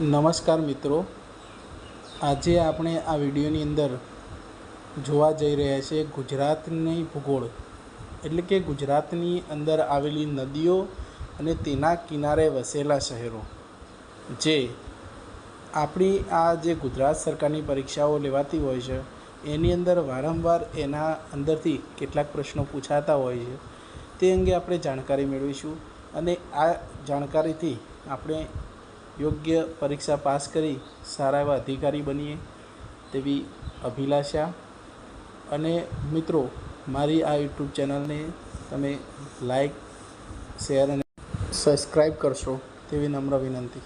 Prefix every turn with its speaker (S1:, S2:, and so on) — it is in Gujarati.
S1: નમસ્કાર મિત્રો, આજે આપણે આ વિડીયોની અંદર જોવા જઈ રહ્યા છીએ ગુજરાતની ભૂગોળ, એટલે કે ગુજરાતની અંદર આવેલી નદીઓ અને તેના કિનારે વસેલા શહેરો. જે આપણી આ જે ગુજરાત સરકારની પરીક્ષાઓ લેવાતી હોય છે એની અંદર વારંવાર એના અંદરથી કેટલાક પ્રશ્નો પૂછાતા હોય છે. તે અંગે આપણે જાણકારી મેળવીશું અને આ જાણકારીથી આપણે યોગ્ય પરીક્ષા પાસ કરી સારા એવા અધિકારી બનીએ તેવી અભિલાષા. અને મિત્રો, મારી આ યુટ્યુબ ચેનલને તમે લાઈક, શેર અને સબસ્ક્રાઈબ કરશો તેવી નમ્ર વિનંતી.